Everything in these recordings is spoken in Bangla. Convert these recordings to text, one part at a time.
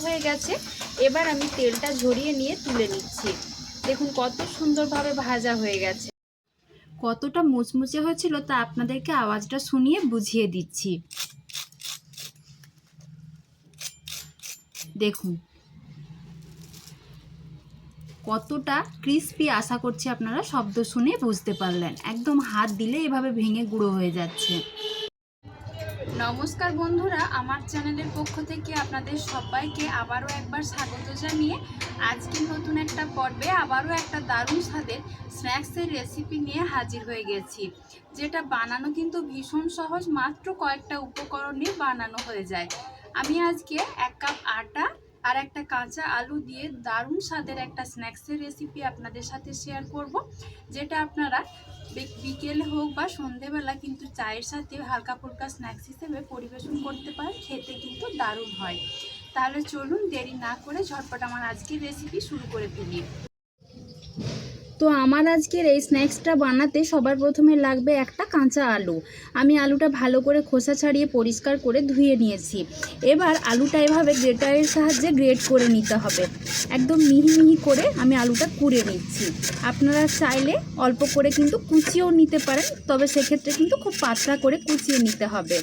হয়ে গেছে। এবার আমি তেলটা ঝরিয়ে নিয়ে তুলে নিচ্ছি। দেখুন কত সুন্দরভাবে ভাজা হয়ে গেছে। কতটা মুচমুচে হয়েছিল তা আপনাদেরকে আওয়াজটা শুনিয়ে বুঝিয়ে দিচ্ছি। দেখুন কতটা ক্রিস্পি, আশা করছি আপনারা শব্দ শুনে বুঝতে পারলেন। একদম হাত দিলে এভাবে ভেঙে গুঁড়ো হয়ে যাচ্ছে। নমস্কার বন্ধুরা, আমার চ্যানেলের পক্ষ থেকে আপনাদের সবাইকে আবারও একবার স্বাগত জানিয়ে আজকে নতুন একটা পর্বে আবারও একটা দারুণ স্বাদের স্ন্যাক্সের রেসিপি নিয়ে হাজির হয়ে গেছি, যেটা বানানো কিন্তু ভীষণ সহজ, মাত্র কয়েকটা উপকরণ নিয়ে বানানো হয়ে যায়। আমি আজকে 1 কাপ আটা আর একটা কাঁচা আলু দিয়ে দারুণ স্বাদের একটা স্ন্যাক্সের রেসিপি আপনাদের সাথে শেয়ার করব, যেটা আপনারা বিকেলে হোক বা সন্ধেবেলা কিন্তু চায়ের সাথে হালকা ফুলকা স্ন্যাক্স হিসেবে পরিবেশন করতে পারেন। খেতে কিন্তু দারুণ হয়। তাহলে চলুন দেরি না করে ঝটপট আমার আজকের রেসিপি শুরু করে ফেলি। তো আমার আজকের এই স্ন্যাক্সটা বানাতে সবার প্রথমে লাগবে একটা কাঁচা আলু। আমি আলুটা ভালো করে খোসা ছাড়িয়ে পরিষ্কার করে ধুয়ে নিয়েছি। এবার আলুটা এভাবে গ্রেটারের সাহায্যে গ্রেট করে নিতে হবে। একদম মিহি মিহি করে আমি আলুটা কুড়ে নিচ্ছি। আপনারা চাইলে অল্প করে কিন্তু কুচিয়েও নিতে পারেন, তবে সেক্ষেত্রে কিন্তু খুব পাতলা করে কুচিয়ে নিতে হবে।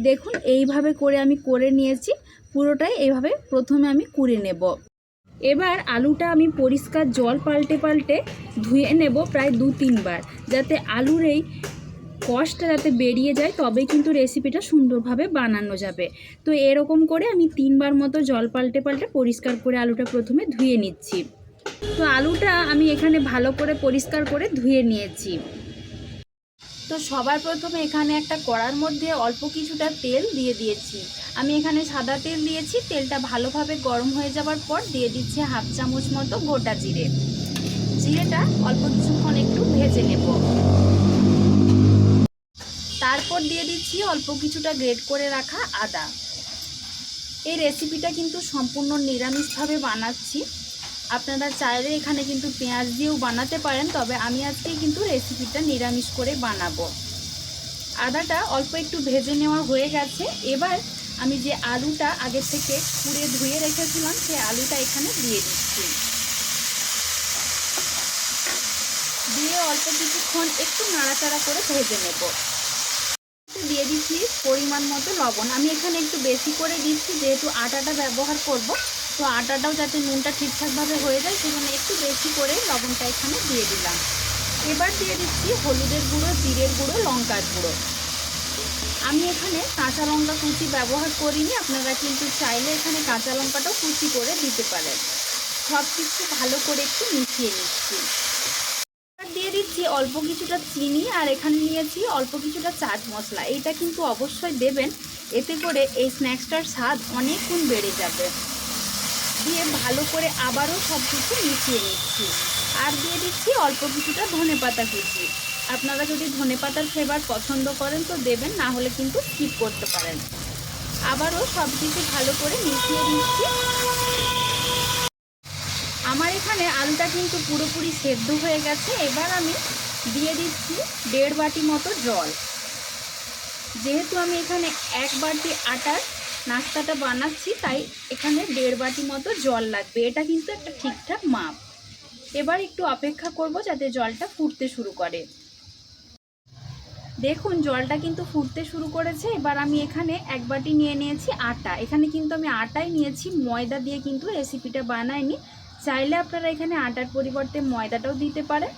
দেখুন এইভাবে করে আমি করে নিয়েছি। পুরোটাই এইভাবে প্রথমে আমি কুড়ে নেব। এবার আলুটা আমি পরিষ্কার জল পাল্টে পাল্টে ধুয়ে নেব প্রায় 2-3 বার, যাতে আলুর এই কষটা যাতে বেরিয়ে যায়, তবে কিন্তু রেসিপিটা সুন্দরভাবে বানানো যাবে। তো এরকম করে আমি 3 বার মতো জল পাল্টে পাল্টে পরিষ্কার করে আলুটা প্রথমে ধুয়ে নিচ্ছি। তো আলুটা আমি এখানে ভালো করে পরিষ্কার করে ধুয়ে নিয়েছি। তো সবার প্রথমে এখানে একটা কড়ার মধ্যে অল্প কিছুটা তেল দিয়ে দিয়েছি। আমি এখানে সাদা তেল দিয়েছি। তেলটা ভালোভাবে গরম হয়ে যাওয়ার পর দিয়ে দিচ্ছি 1/2 চামচ মতো গোটা জিরে। জিরেটা অল্প কিছুক্ষণ একটু ভেজে নেব। তারপর দিয়ে দিচ্ছি অল্প কিছুটা গ্রেট করে রাখা আদা। এই রেসিপিটা কিন্তু সম্পূর্ণ নিরামিষভাবে বানাচ্ছি। আপনারা চাইলে এখানে কিন্তু পেঁয়াজ দিয়েও বানাতে পারেন, তবে আমি আজকে কিন্তু রেসিপিটা নিরামিষ করে বানাবো। আদাটা অল্প একটু ভেজে নেওয়া হয়ে গেছে। এবার আমি যে আলুটা আগে থেকে কুড়ে ধুয়ে রেখেছিলাম সেই আলুটা এখানে দিয়ে দিচ্ছি। দিয়ে অল্প কিছুক্ষণ একটু নাড়াচাড়া করে ভেজে নেব। দিয়ে দিচ্ছি পরিমাণ মতো লবণ। আমি এখানে একটু বেশি করে দিচ্ছি, যেহেতু আটাটা ব্যবহার করব, তো আটাটাও যাতে নুনটা ঠিকঠাকভাবে হয়ে যায় সেজন্য একটু বেশি করে লবণটা এখানে দিয়ে দিলাম। এবার দিয়ে দিচ্ছি হলুদের গুঁড়ো, জিরের গুঁড়ো, লঙ্কার গুঁড়ো। আমি এখানে কাঁচা লঙ্কা কুচি ব্যবহার করিনি, আপনারা কিন্তু চাইলে এখানে কাঁচা লঙ্কাটাও কুচি করে দিতে পারেন। সব কিছু ভালো করে একটু মিশিয়ে নিচ্ছি। দিয়ে দিচ্ছি অল্প কিছুটা চিনি, আর এখানে নিয়েছি অল্প কিছুটা চাট মশলা। এটা কিন্তু অবশ্যই দেবেন, এতে করে এই স্ন্যাক্সটার স্বাদ অনেক গুণ বেড়ে যাবে। দিয়ে ভালো করে আবারও সব কিছু মিশিয়ে নিচ্ছি। আর দিয়ে দিচ্ছি অল্প কিছুটা ধনেপাতা কুচি। আপনারা যদি ধনেপাতার ফ্লেভার পছন্দ করেন তো দেবেন, না হলে কিন্তু স্কিপ করতে পারেন। আবারও সব কিছু ভালো করে মিশিয়ে দিচ্ছি। আমার এখানে আলুটা কিন্তু পুরোপুরি সেদ্ধ হয়ে গেছে। এবার আমি দিয়ে দিচ্ছি 1.5 বাটি মতো জল। যেহেতু আমি এখানে 1 বাটি আটার নাস্তাটা বানাচ্ছি, তাই এখানে 1.5 বাটি মতো জল লাগবে। এটা কিন্তু একটা ঠিকঠাক মাপ। এবার একটু অপেক্ষা করব যাতে জলটা ফুটতে শুরু করে। দেখুন জলটা কিন্তু ফুটতে শুরু করেছে। এবার আমি এখানে 1 বাটি নিয়ে নিয়েছি আটা। এখানে কিন্তু আমি আটাই নিয়েছি, ময়দা দিয়ে কিন্তু রেসিপিটা বানাইনি। চাইলে আপনারা এখানে আটার পরিবর্তে ময়দাটাও দিতে পারেন।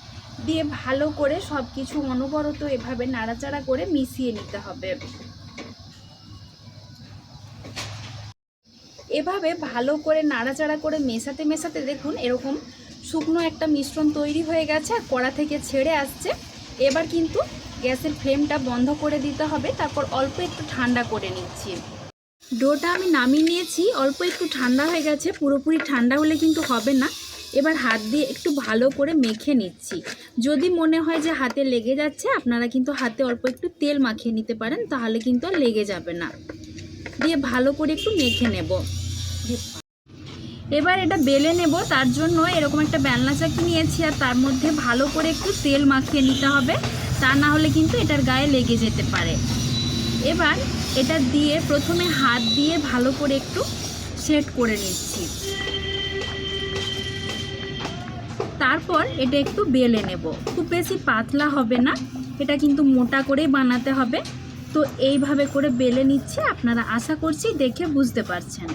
দিয়ে ভালো করে সব কিছু অনবরত এভাবে নাড়াচাড়া করে মিশিয়ে নিতে হবে। এভাবে ভালো করে নাড়াচাড়া করে মেশাতে মেশাতে দেখুন এরকম শুকনো একটা মিশ্রণ তৈরি হয়ে গেছে আর কড়া থেকে ছেড়ে আসছে। এবার কিন্তু গ্যাসের ফ্লেমটা বন্ধ করে দিতে হবে। তারপর অল্প একটু ঠান্ডা করে নিচ্ছি। ডোটা আমি নামিয়ে নিয়েছি, অল্প একটু ঠান্ডা হয়ে গেছে। পুরোপুরি ঠান্ডা হলে কিন্তু হবে না। এবার হাত দিয়ে একটু ভালো করে মেখে নিচ্ছি। যদি মনে হয় যে হাতে লেগে যাচ্ছে, আপনারা কিন্তু হাতে অল্প একটু তেল মাখিয়ে নিতে পারেন, তাহলে কিন্তু আর লেগে যাবে না। দিয়ে ভালো করে একটু মেখে নেব। এবার এটা বেলে নেব। তার জন্য এরকম একটা বেলনা চাকি নিয়েছি, আর তার মধ্যে ভালো করে একটু তেল মাখিয়ে নিতে হবে, তা না হলে কিন্তু এটার গায়ে লেগে যেতে পারে। এবার এটা দিয়ে প্রথমে হাত দিয়ে ভালো করে একটু সেট করে নিচ্ছি। তারপর এটা একটু বেলে নেব। খুব বেশি পাতলা হবে না, এটা কিন্তু মোটা করেই বানাতে হবে। তো এইভাবে করে বেলে নিচ্ছি, আপনারা আশা করছি দেখে বুঝতে পারছেন।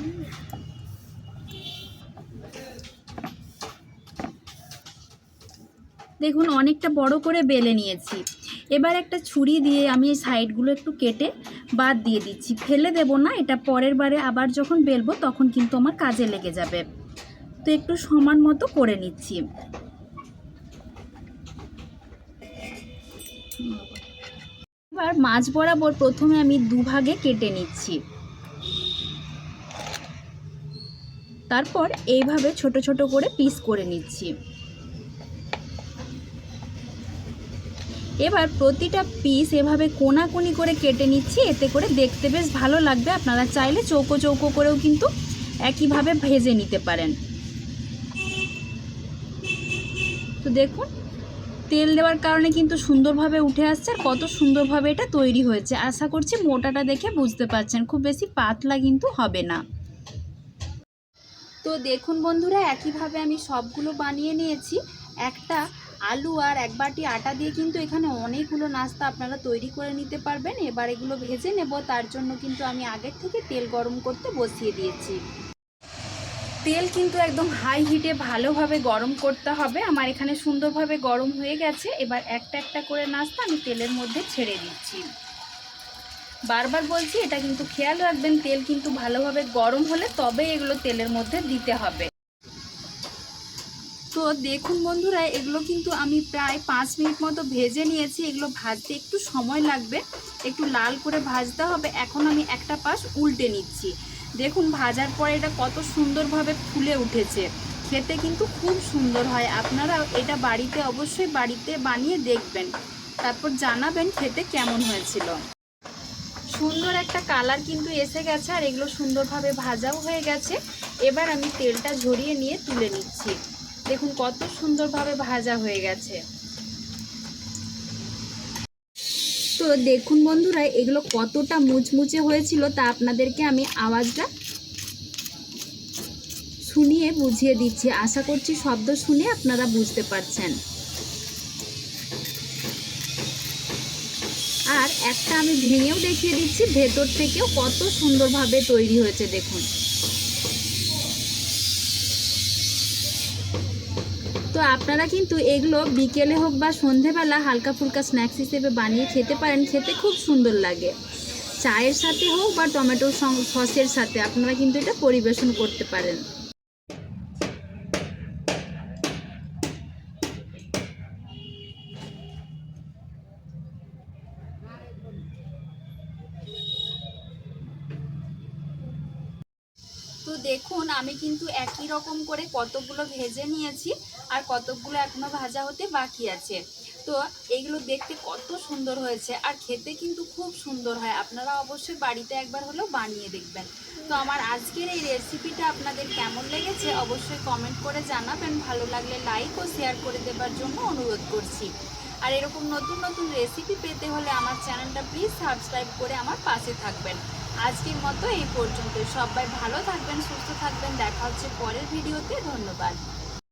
দেখুন অনেকটা বড় করে বেলে নিয়েছি। এবার একটা ছুরি দিয়ে আমি এই সাইডগুলো একটু কেটে বাদ দিয়ে দিচ্ছি, ফেলে দেব না, এটা পরের বারে আবার যখন বেলবো তখন কিন্তু আমার কাজে লেগে যাবে। তো একটু সমান মতো করে নিচ্ছি। এবার মাঝ বরাবর প্রথমে আমি দুভাগে কেটে নিচ্ছি, তারপর এইভাবে ছোট ছোট করে পিস করে নিচ্ছি। এবার প্রতিটা পিস এভাবে কোনাকুনি করে কেটে নিচ্ছি, এতে করে দেখতে বেশ ভালো লাগবে। আপনারা চাইলে চৌকো চৌকো করেও কিন্তু একইভাবে ভেজে নিতে পারেন। তো দেখুন তেল দেওয়ার কারণে কিন্তু সুন্দরভাবে উঠে আসছে, আর কত সুন্দরভাবে এটা তৈরি হয়েছে। আশা করছি মোটাটা দেখে বুঝতে পারছেন, খুব বেশি পাতলা কিন্তু হবে না। তো দেখুন বন্ধুরা, একইভাবে আমি সবগুলো বানিয়ে নিয়েছি। একটা আলু আর এক বাটি আটা দিয়ে কিন্তু এখানে অনেকগুলো নাস্তা আপনারা তৈরি করে নিতে পারবেন। এবার এগুলো ভেজে নেব, তার জন্য কিন্তু আমি আগের থেকে তেল গরম করতে বসিয়ে দিয়েছি। তেল কিন্তু একদম হাই হিটে ভালোভাবে গরম করতে হবে। আমার এখানে সুন্দরভাবে গরম হয়ে গেছে। এবার একটা একটা করে নাস্তা আমি তেলের মধ্যে ছেড়ে দিচ্ছি। বারবার বলছি, এটা কিন্তু খেয়াল রাখবেন, তেল কিন্তু ভালোভাবে গরম হলে তবে এগুলো তেলের মধ্যে দিতে হবে। তো দেখুন বন্ধুরা, এগুলো কিন্তু আমি প্রায় 5 মিনিট মতো ভেজে নিয়েছি। এগুলো ভাজতে একটু সময় লাগবে, একটু লাল করে ভাজতে হবে। এখন আমি একটা পাশ উল্টে নিচ্ছি। দেখুন ভাজার পরে এটা কত সুন্দরভাবে ফুলে উঠেছে, খেতে কিন্তু খুব সুন্দর হয়। আপনারা এটা অবশ্যই বাড়িতে বানিয়ে দেখবেন, তারপর জানাবেন খেতে কেমন হয়েছিল। সুন্দর একটা কালার কিন্তু এসে গেছে, আর এগুলো সুন্দরভাবে ভাজাও হয়ে গেছে। এবার আমি তেলটা ঝরিয়ে নিয়ে তুলে নিচ্ছি। দেখুন কত সুন্দরভাবে ভাজা হয়ে গেছে। তো দেখুন বন্ধুরা, এগুলো কতটা মুচমুচে হয়েছিল তা আপনাদেরকে আমি আওয়াজটা শুনিয়ে বুঝিয়ে দিচ্ছি। আশা করছি শব্দ শুনে আপনারা বুঝতে পারছেন। আর একটা আমি ভেঙেও দেখিয়ে দিচ্ছি, ভেতর থেকেও কত সুন্দরভাবে তৈরি হয়েছে দেখুন। তো আপনারা কিন্তু এগুলো বিকেলে হোক বা সন্ধেবেলা হালকা ফুলকা স্ন্যাক্স হিসেবে বানিয়ে খেতে পারেন, খেতে খুব সুন্দর লাগে। চায়ের সাথে হোক বা টমেটো সসের সাথে আপনারা কিন্তু এটা পরিবেশন করতে পারেন। তো দেখুন আমি কিন্তু একই রকম করে কতগুলো ভেজে নিয়েছি, আর কতগুলো এখনো ভাজা হতে বাকি আছে। তো এগুলো দেখতে কত সুন্দর হয়েছে, আর খেতে কিন্তু খুব সুন্দর হয়। আপনারা অবশ্যই বাড়িতে একবার হলেও বানিয়ে দেখবেন। তো আমার আজকের এই রেসিপিটা আপনাদের কেমন লেগেছে অবশ্যই কমেন্ট করে জানাবেন। ভালো লাগলে লাইক ও শেয়ার করে দেবার জন্য অনুরোধ করছি। আর এরকম নতুন নতুন রেসিপি পেতে হলে আমার চ্যানেলটা প্লিজ সাবস্ক্রাইব করে আমার পাশে থাকবেন। আজকের মতো এই পর্যন্ত। সবাই ভালো থাকবেন, সুস্থ থাকবেন। দেখা হচ্ছে পরের ভিডিওতে। ধন্যবাদ।